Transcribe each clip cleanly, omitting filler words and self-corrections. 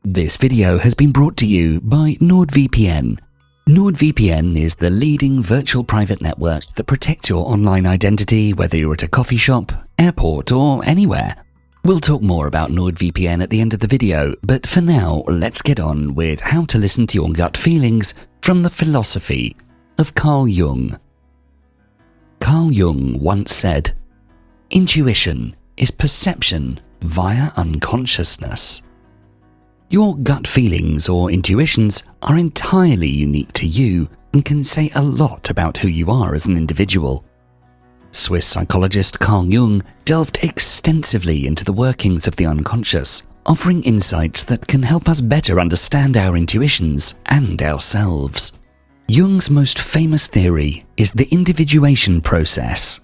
This video has been brought to you by NordVPN. NordVPN is the leading virtual private network that protects your online identity whether you're at a coffee shop, airport, or anywhere. We'll talk more about NordVPN at the end of the video, but for now, let's get on with how to listen to your gut feelings from the philosophy of Carl Jung. Carl Jung once said, "Intuition is perception via unconsciousness." Your gut feelings or intuitions are entirely unique to you and can say a lot about who you are as an individual. Swiss psychologist Carl Jung delved extensively into the workings of the unconscious, offering insights that can help us better understand our intuitions and ourselves. Jung's most famous theory is the individuation process.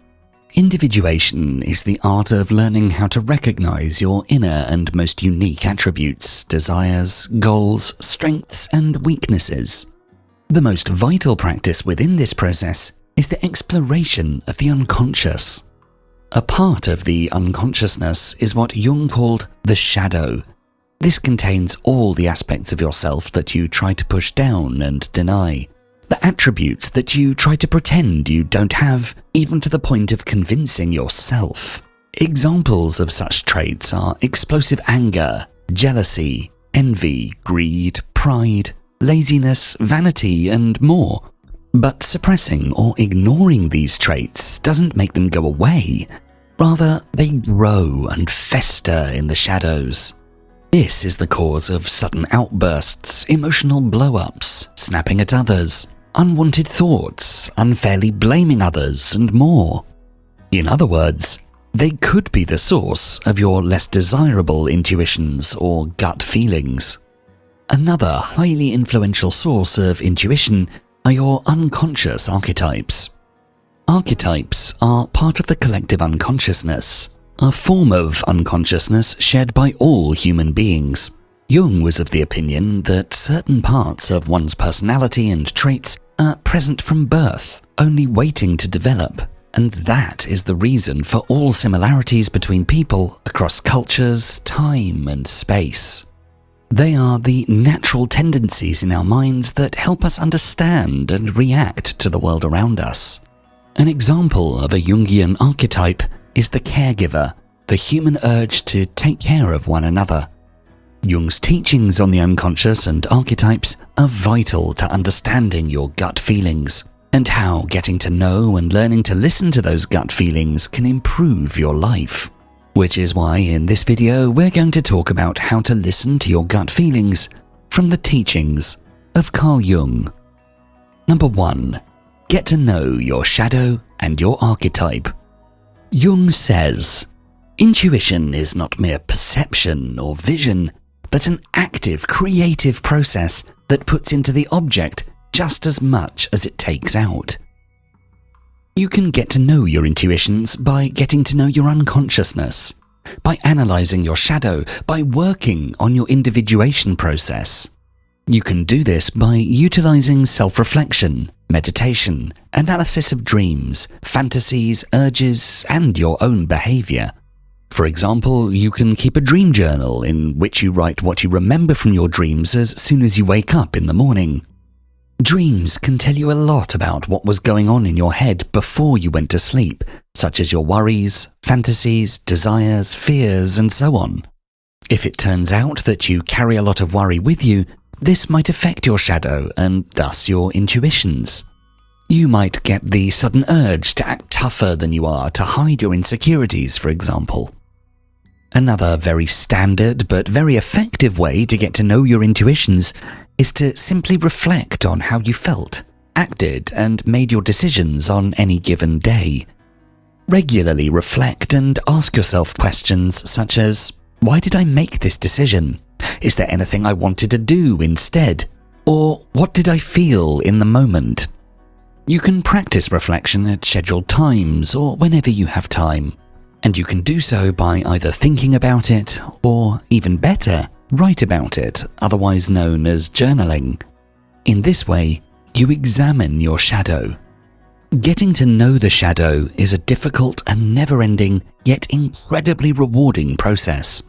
Individuation is the art of learning how to recognize your inner and most unique attributes, desires, goals, strengths, and weaknesses. The most vital practice within this process is the exploration of the unconscious. A part of the unconsciousness is what Jung called the shadow. This contains all the aspects of yourself that you try to push down and deny. The attributes that you try to pretend you don't have, even to the point of convincing yourself. Examples of such traits are explosive anger, jealousy, envy, greed, pride, laziness, vanity, and more. But suppressing or ignoring these traits doesn't make them go away. Rather, they grow and fester in the shadows. This is the cause of sudden outbursts, emotional blow-ups, snapping at others, unwanted thoughts, unfairly blaming others, and more. In other words, they could be the source of your less desirable intuitions or gut feelings. Another highly influential source of intuition are your unconscious archetypes. Archetypes are part of the collective unconsciousness, a form of unconsciousness shared by all human beings. Jung was of the opinion that certain parts of one's personality and traits are present from birth, only waiting to develop, and that is the reason for all similarities between people across cultures, time, and space. They are the natural tendencies in our minds that help us understand and react to the world around us. An example of a Jungian archetype is the caregiver, the human urge to take care of one another. Jung's teachings on the unconscious and archetypes are vital to understanding your gut feelings and how getting to know and learning to listen to those gut feelings can improve your life. Which is why in this video we're going to talk about how to listen to your gut feelings from the teachings of Carl Jung. Number 1. Get to know your shadow and your archetype. Jung says, "Intuition is not mere perception or vision, but an active, creative process that puts into the object just as much as it takes out." You can get to know your intuitions by getting to know your unconsciousness, by analyzing your shadow, by working on your individuation process. You can do this by utilizing self-reflection, meditation, analysis of dreams, fantasies, urges, and your own behavior. For example, you can keep a dream journal in which you write what you remember from your dreams as soon as you wake up in the morning. Dreams can tell you a lot about what was going on in your head before you went to sleep, such as your worries, fantasies, desires, fears, and so on. If it turns out that you carry a lot of worry with you, this might affect your shadow and thus your intuitions. You might get the sudden urge to act tougher than you are to hide your insecurities, for example. Another very standard but very effective way to get to know your intuitions is to simply reflect on how you felt, acted, and made your decisions on any given day. Regularly reflect and ask yourself questions such as, why did I make this decision? Is there anything I wanted to do instead? Or what did I feel in the moment? You can practice reflection at scheduled times or whenever you have time, and you can do so by either thinking about it or, even better, write about it, otherwise known as journaling. In this way, you examine your shadow. Getting to know the shadow is a difficult and never-ending, yet incredibly rewarding process.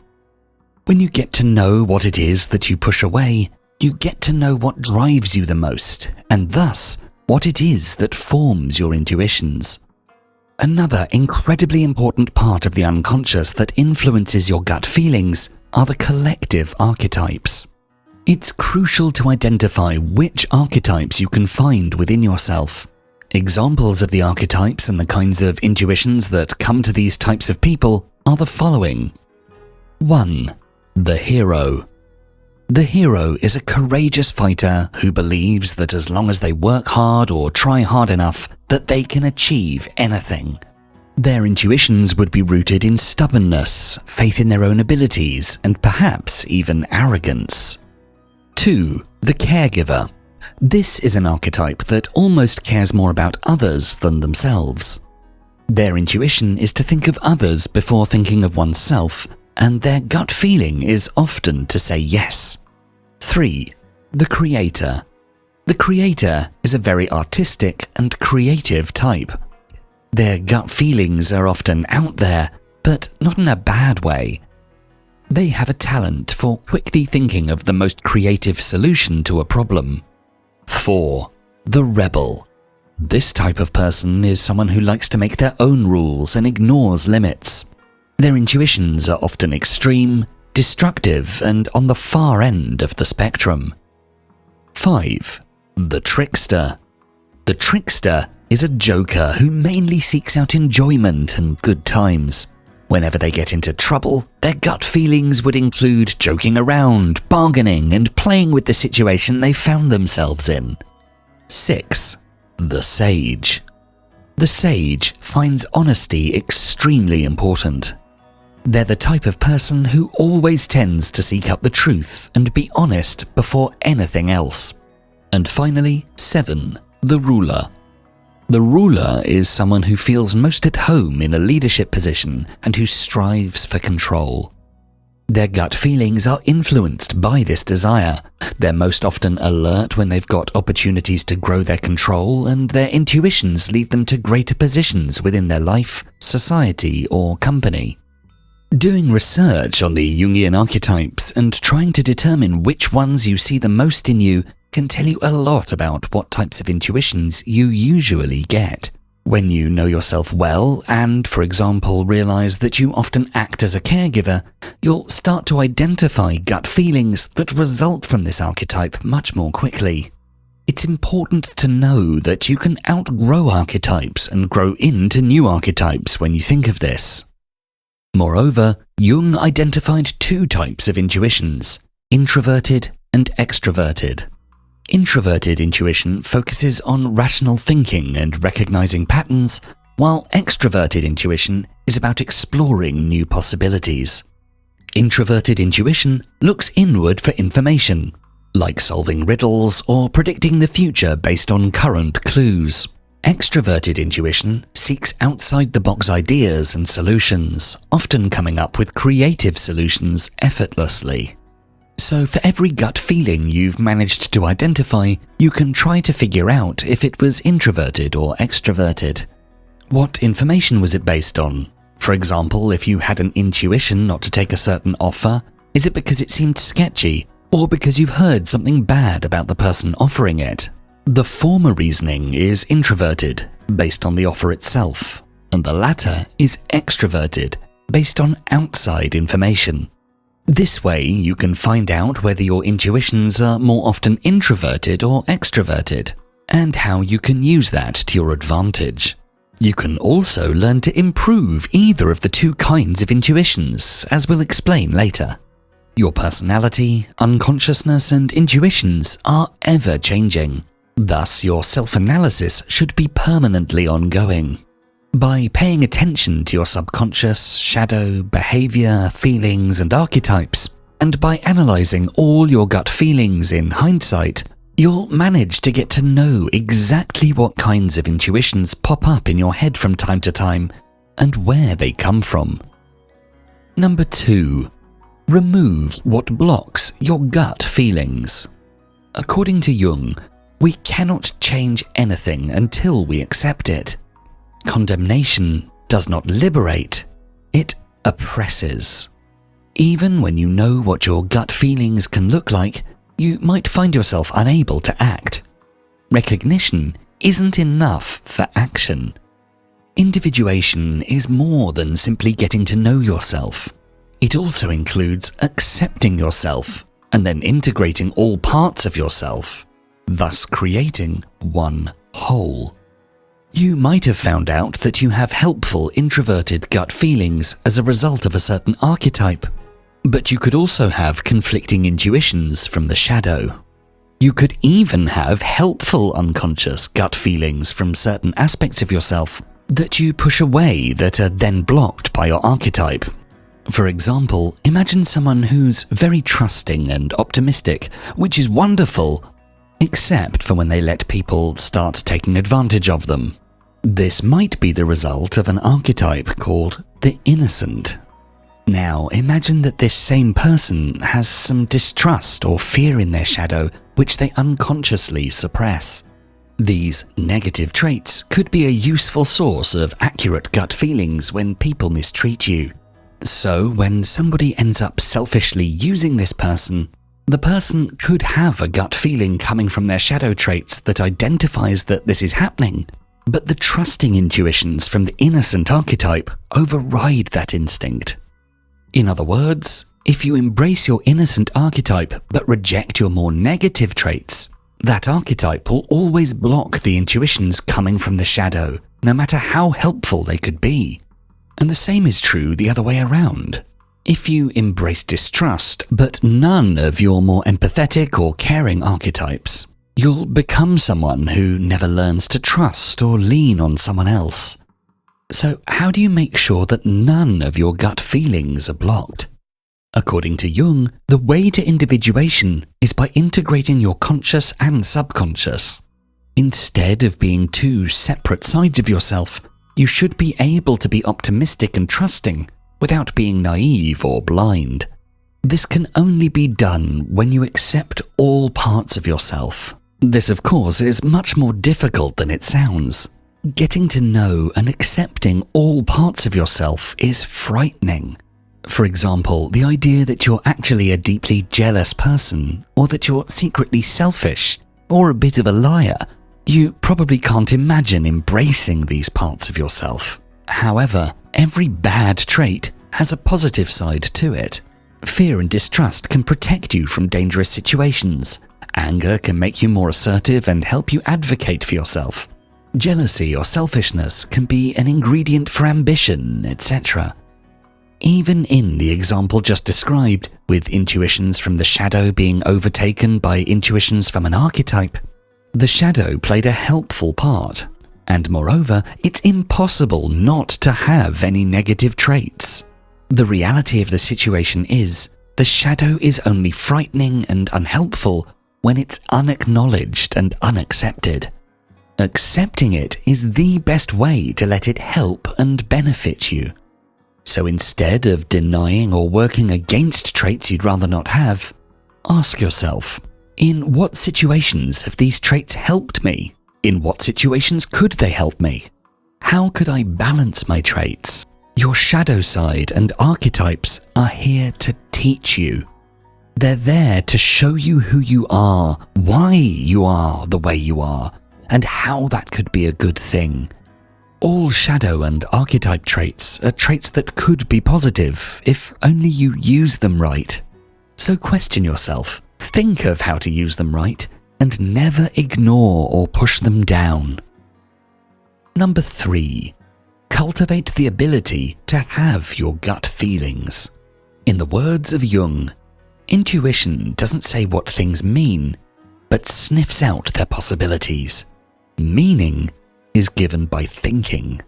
When you get to know what it is that you push away, you get to know what drives you the most, and thus, what it is that forms your intuitions. Another incredibly important part of the unconscious that influences your gut feelings are the collective archetypes. It's crucial to identify which archetypes you can find within yourself. Examples of the archetypes and the kinds of intuitions that come to these types of people are the following. 1. The hero. The hero is a courageous fighter who believes that as long as they work hard or try hard enough, that they can achieve anything. Their intuitions would be rooted in stubbornness, faith in their own abilities, and perhaps even arrogance. 2. The caregiver. This is an archetype that almost cares more about others than themselves. Their intuition is to think of others before thinking of oneself, and their gut feeling is often to say yes. 3. The creator. The creator is a very artistic and creative type. Their gut feelings are often out there, but not in a bad way. They have a talent for quickly thinking of the most creative solution to a problem. 4. The rebel. This type of person is someone who likes to make their own rules and ignores limits. Their intuitions are often extreme, destructive, and on the far end of the spectrum. 5. The trickster. The trickster is a joker who mainly seeks out enjoyment and good times. Whenever they get into trouble, their gut feelings would include joking around, bargaining, and playing with the situation they found themselves in. 6. The sage. The sage finds honesty extremely important. They're the type of person who always tends to seek out the truth and be honest before anything else. And finally, 7. The ruler. The ruler is someone who feels most at home in a leadership position and who strives for control. Their gut feelings are influenced by this desire. They're most often alert when they've got opportunities to grow their control, and their intuitions lead them to greater positions within their life, society, or company. Doing research on the Jungian archetypes and trying to determine which ones you see the most in you can tell you a lot about what types of intuitions you usually get. When you know yourself well and, for example, realize that you often act as a caregiver, you'll start to identify gut feelings that result from this archetype much more quickly. It's important to know that you can outgrow archetypes and grow into new archetypes when you think of this. Moreover, Jung identified 2 types of intuitions: introverted and extroverted. Introverted intuition focuses on rational thinking and recognizing patterns, while extroverted intuition is about exploring new possibilities. Introverted intuition looks inward for information, like solving riddles or predicting the future based on current clues. Extroverted intuition seeks outside-the-box ideas and solutions, often coming up with creative solutions effortlessly. So for every gut feeling you've managed to identify, you can try to figure out if it was introverted or extroverted. What information was it based on? For example, if you had an intuition not to take a certain offer, is it because it seemed sketchy, or because you've heard something bad about the person offering it? The former reasoning is introverted, based on the offer itself, and the latter is extroverted, based on outside information. This way, you can find out whether your intuitions are more often introverted or extroverted, and how you can use that to your advantage. You can also learn to improve either of the 2 kinds of intuitions, as we'll explain later. Your personality, unconsciousness, and intuitions are ever-changing. Thus, your self-analysis should be permanently ongoing. By paying attention to your subconscious, shadow, behavior, feelings, and archetypes, and by analyzing all your gut feelings in hindsight, you'll manage to get to know exactly what kinds of intuitions pop up in your head from time to time, and where they come from. Number 2. Remove what blocks your gut feelings. According to Jung, we cannot change anything until we accept it. Condemnation does not liberate, it oppresses. Even when you know what your gut feelings can look like, you might find yourself unable to act. Recognition isn't enough for action. Individuation is more than simply getting to know yourself. It also includes accepting yourself and then integrating all parts of yourself, thus creating one whole. You might have found out that you have helpful introverted gut feelings as a result of a certain archetype, but you could also have conflicting intuitions from the shadow. You could even have helpful unconscious gut feelings from certain aspects of yourself that you push away that are then blocked by your archetype. For example, imagine someone who's very trusting and optimistic, which is wonderful, except for when they let people start taking advantage of them. This might be the result of an archetype called the innocent. Now, imagine that this same person has some distrust or fear in their shadow, which they unconsciously suppress. These negative traits could be a useful source of accurate gut feelings when people mistreat you. So, when somebody ends up selfishly using this person, the person could have a gut feeling coming from their shadow traits that identifies that this is happening, but the trusting intuitions from the innocent archetype override that instinct. In other words, if you embrace your innocent archetype but reject your more negative traits, that archetype will always block the intuitions coming from the shadow, no matter how helpful they could be. And the same is true the other way around. If you embrace distrust, but none of your more empathetic or caring archetypes, you'll become someone who never learns to trust or lean on someone else. So how do you make sure that none of your gut feelings are blocked? According to Jung, the way to individuation is by integrating your conscious and subconscious. Instead of being two separate sides of yourself, you should be able to be optimistic and trusting without being naive or blind. This can only be done when you accept all parts of yourself. This, of course, is much more difficult than it sounds. Getting to know and accepting all parts of yourself is frightening. For example, the idea that you're actually a deeply jealous person, or that you're secretly selfish, or a bit of a liar. You probably can't imagine embracing these parts of yourself. However, every bad trait has a positive side to it. Fear and distrust can protect you from dangerous situations. Anger can make you more assertive and help you advocate for yourself. Jealousy or selfishness can be an ingredient for ambition, etc. Even in the example just described, with intuitions from the shadow being overtaken by intuitions from an archetype, the shadow played a helpful part, and moreover, it's impossible not to have any negative traits. The reality of the situation is, the shadow is only frightening and unhelpful when it's unacknowledged and unaccepted. Accepting it is the best way to let it help and benefit you. So instead of denying or working against traits you'd rather not have, ask yourself, in what situations have these traits helped me? In what situations could they help me? How could I balance my traits? Your shadow side and archetypes are here to teach you. They're there to show you who you are, why you are the way you are, and how that could be a good thing. All shadow and archetype traits are traits that could be positive if only you use them right. So question yourself, think of how to use them right, and never ignore or push them down. Number 3. Cultivate the ability to have your gut feelings. In the words of Jung, intuition doesn't say what things mean, but sniffs out their possibilities. Meaning is given by thinking.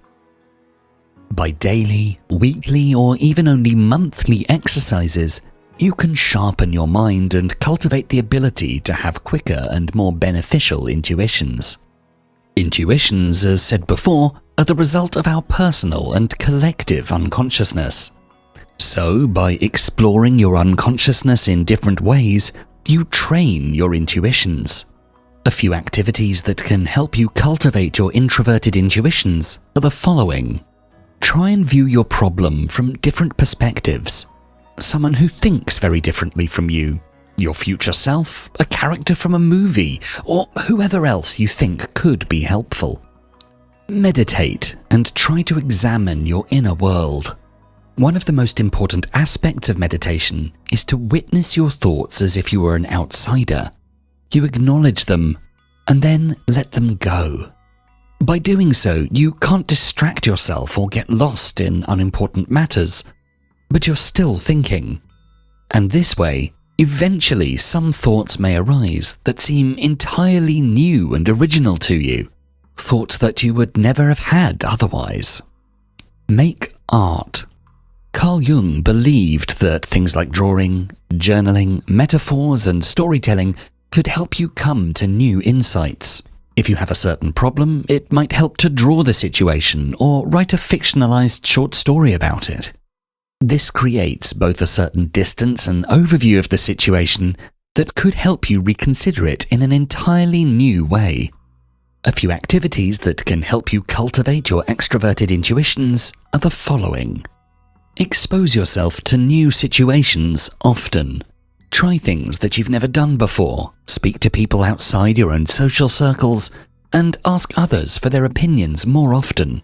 By daily, weekly, or even only monthly exercises, you can sharpen your mind and cultivate the ability to have quicker and more beneficial intuitions. Intuitions, as said before, are the result of our personal and collective unconsciousness. So, by exploring your unconsciousness in different ways, you train your intuitions. A few activities that can help you cultivate your introverted intuitions are the following. Try and view your problem from different perspectives. someone who thinks very differently from you, your future self, a character from a movie, or whoever else you think could be helpful. Meditate and try to examine your inner world. One of the most important aspects of meditation is to witness your thoughts as if you were an outsider. You acknowledge them and then let them go. By doing so, you can't distract yourself or get lost in unimportant matters, but you're still thinking. And this way, eventually some thoughts may arise that seem entirely new and original to you, thoughts that you would never have had otherwise. Make art. Carl Jung believed that things like drawing, journaling, metaphors, and storytelling could help you come to new insights. If you have a certain problem, it might help to draw the situation or write a fictionalized short story about it. This creates both a certain distance and overview of the situation that could help you reconsider it in an entirely new way. A few activities that can help you cultivate your extroverted intuitions are the following. Expose yourself to new situations often. Try things that you've never done before, speak to people outside your own social circles, and ask others for their opinions more often.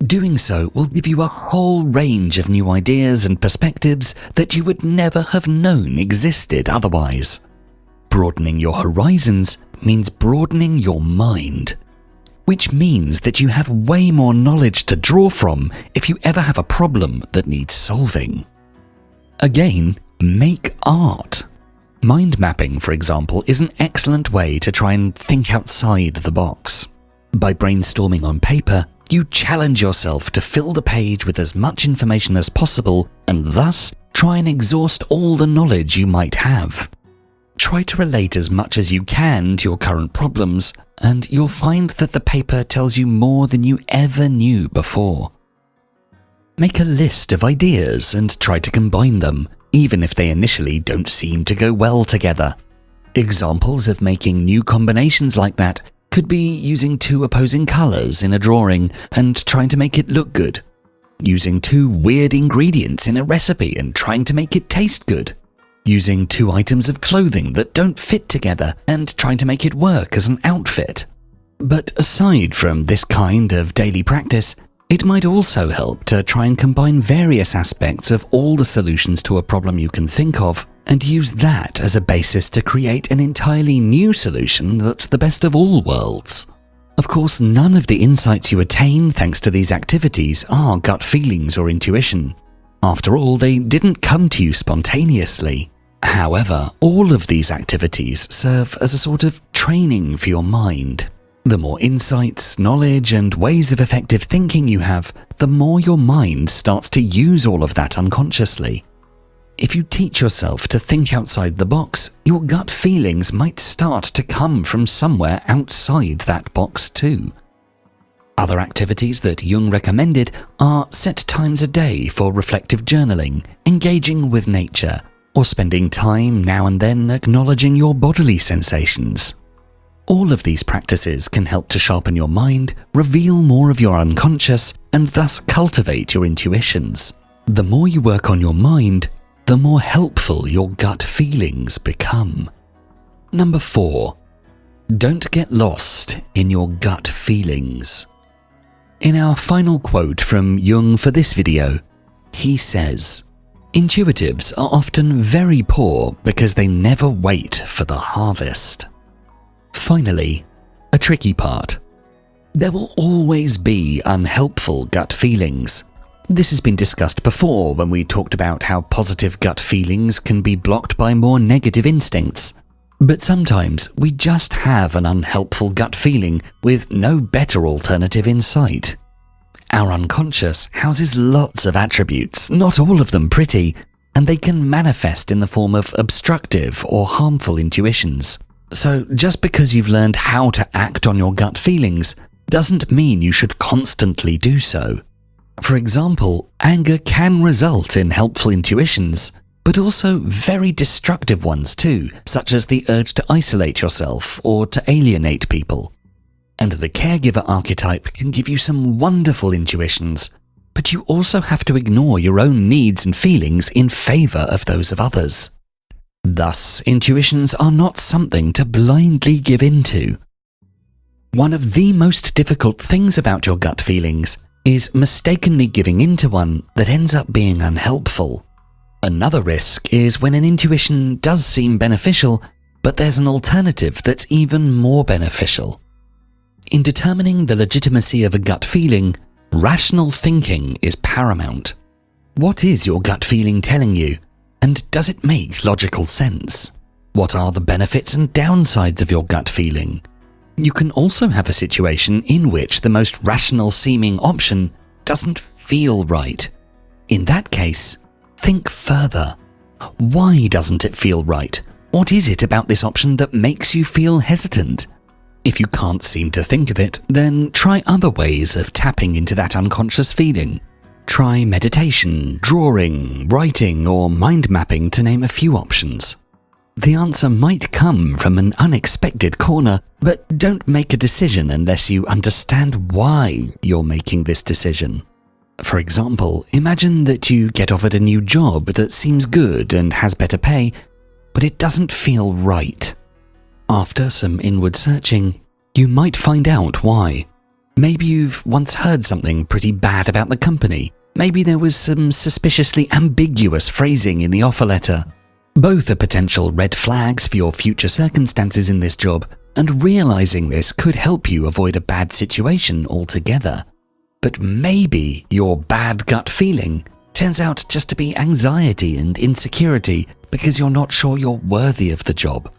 Doing so will give you a whole range of new ideas and perspectives that you would never have known existed otherwise. Broadening your horizons means broadening your mind, which means that you have way more knowledge to draw from if you ever have a problem that needs solving. Again, make art. Mind mapping, for example, is an excellent way to try and think outside the box. By brainstorming on paper, you challenge yourself to fill the page with as much information as possible and thus try and exhaust all the knowledge you might have. Try to relate as much as you can to your current problems, and you'll find that the paper tells you more than you ever knew before. Make a list of ideas and try to combine them, even if they initially don't seem to go well together. Examples of making new combinations like that could be using two opposing colors in a drawing and trying to make it look good, using two weird ingredients in a recipe and trying to make it taste good, using two items of clothing that don't fit together and trying to make it work as an outfit. But aside from this kind of daily practice, it might also help to try and combine various aspects of all the solutions to a problem you can think of and use that as a basis to create an entirely new solution that's the best of all worlds. Of course, none of the insights you attain thanks to these activities are gut feelings or intuition. After all, they didn't come to you spontaneously. However, all of these activities serve as a sort of training for your mind. The more insights, knowledge, and ways of effective thinking you have, the more your mind starts to use all of that unconsciously. If you teach yourself to think outside the box, your gut feelings might start to come from somewhere outside that box too. Other activities that Jung recommended are set times a day for reflective journaling, engaging with nature, or spending time now and then acknowledging your bodily sensations. All of these practices can help to sharpen your mind, reveal more of your unconscious, and thus cultivate your intuitions. The more you work on your mind, the more helpful your gut feelings become. Number 4. Don't get lost in your gut feelings. In our final quote from Jung for this video, he says, "Intuitives are often very poor because they never wait for the harvest." Finally, a tricky part. There will always be unhelpful gut feelings. This has been discussed before when we talked about how positive gut feelings can be blocked by more negative instincts. But sometimes we just have an unhelpful gut feeling with no better alternative in sight. Our unconscious houses lots of attributes, not all of them pretty, and they can manifest in the form of obstructive or harmful intuitions. So just because you've learned how to act on your gut feelings doesn't mean you should constantly do so. For example, anger can result in helpful intuitions, but also very destructive ones too, such as the urge to isolate yourself or to alienate people. And the caregiver archetype can give you some wonderful intuitions, but you also have to ignore your own needs and feelings in favor of those of others. Thus, intuitions are not something to blindly give into. One of the most difficult things about your gut feelings is mistakenly giving into one that ends up being unhelpful. Another risk is when an intuition does seem beneficial, but there's an alternative that's even more beneficial. In determining the legitimacy of a gut feeling, rational thinking is paramount. What is your gut feeling telling you, and does it make logical sense? What are the benefits and downsides of your gut feeling? You can also have a situation in which the most rational seeming option doesn't feel right. In that case, think further. Why doesn't it feel right? What is it about this option that makes you feel hesitant? If you can't seem to think of it, then try other ways of tapping into that unconscious feeling. Try meditation, drawing, writing, or mind mapping, to name a few options. The answer might come from an unexpected corner, but don't make a decision unless you understand why you're making this decision. For example, imagine that you get offered a new job that seems good and has better pay, but it doesn't feel right. After some inward searching, you might find out why. Maybe you've once heard something pretty bad about the company. Maybe there was some suspiciously ambiguous phrasing in the offer letter. Both are potential red flags for your future circumstances in this job, and realizing this could help you avoid a bad situation altogether. But maybe your bad gut feeling turns out just to be anxiety and insecurity because you're not sure you're worthy of the job.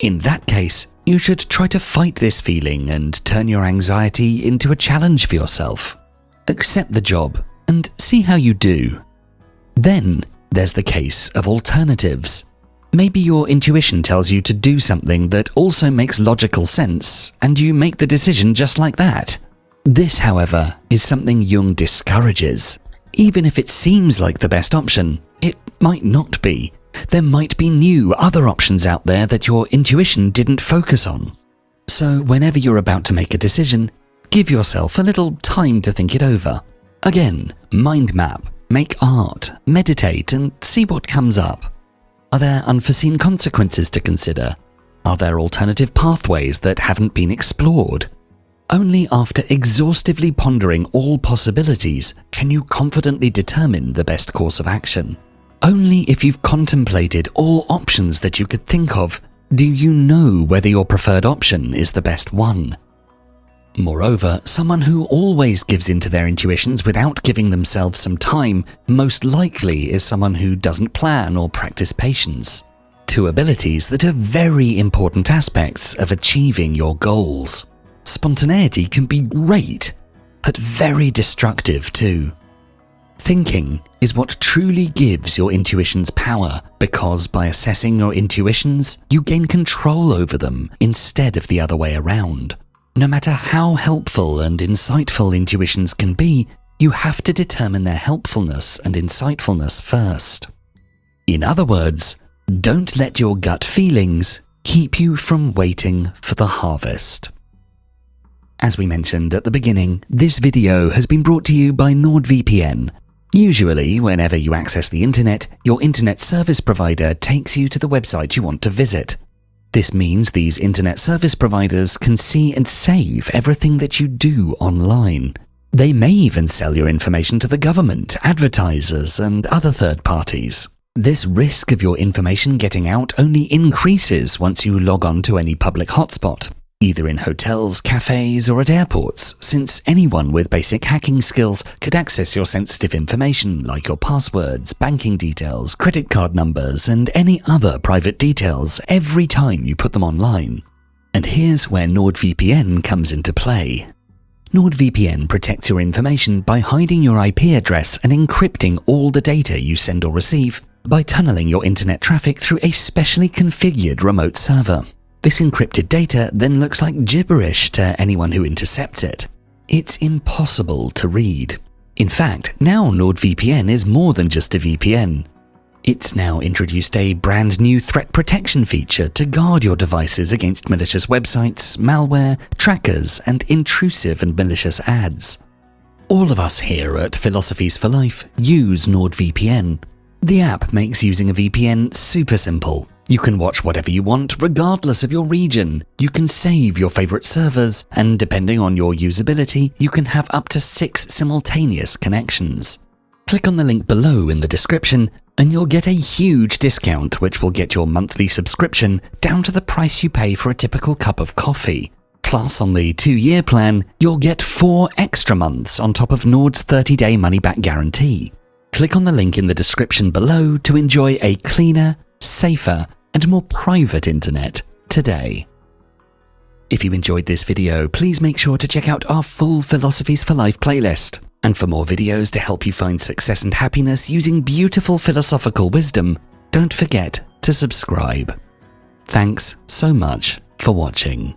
In that case, you should try to fight this feeling and turn your anxiety into a challenge for yourself. Accept the job and see how you do. Then there's the case of alternatives. Maybe your intuition tells you to do something that also makes logical sense, and you make the decision just like that. This, however, is something Jung discourages. Even if it seems like the best option, it might not be. There might be new, other options out there that your intuition didn't focus on. So whenever you're about to make a decision, give yourself a little time to think it over. Again, mind map, make art, meditate, and see what comes up. Are there unforeseen consequences to consider? Are there alternative pathways that haven't been explored? Only after exhaustively pondering all possibilities can you confidently determine the best course of action. Only if you've contemplated all options that you could think of do you know whether your preferred option is the best one. Moreover, someone who always gives in to their intuitions without giving themselves some time most likely is someone who doesn't plan or practice patience. Two abilities that are very important aspects of achieving your goals. Spontaneity can be great, but very destructive too. Thinking is what truly gives your intuitions power, because by assessing your intuitions, you gain control over them instead of the other way around. No matter how helpful and insightful intuitions can be, you have to determine their helpfulness and insightfulness first. In other words, don't let your gut feelings keep you from waiting for the harvest. As we mentioned at the beginning, this video has been brought to you by NordVPN. Usually, whenever you access the internet, your internet service provider takes you to the website you want to visit. This means these internet service providers can see and save everything that you do online. They may even sell your information to the government, advertisers, and other third parties. This risk of your information getting out only increases once you log on to any public hotspot, either in hotels, cafes, or at airports, since anyone with basic hacking skills could access your sensitive information like your passwords, banking details, credit card numbers, and any other private details every time you put them online. And here's where NordVPN comes into play. NordVPN protects your information by hiding your IP address and encrypting all the data you send or receive by tunneling your internet traffic through a specially configured remote server. This encrypted data then looks like gibberish to anyone who intercepts it. It's impossible to read. In fact, now NordVPN is more than just a VPN. It's now introduced a brand new threat protection feature to guard your devices against malicious websites, malware, trackers, and intrusive and malicious ads. All of us here at Philosophies for Life use NordVPN. The app makes using a VPN super simple. You can watch whatever you want regardless of your region. You can save your favorite servers, and depending on your usability, you can have up to 6 simultaneous connections. Click on the link below in the description and you'll get a huge discount which will get your monthly subscription down to the price you pay for a typical cup of coffee. Plus, on the 2-year plan, you'll get 4 extra months on top of Nord's 30-day money-back guarantee. Click on the link in the description below to enjoy a cleaner, safer, and more private internet today. If you enjoyed this video, please make sure to check out our full Philosophies for Life playlist. And for more videos to help you find success and happiness using beautiful philosophical wisdom, don't forget to subscribe. Thanks so much for watching.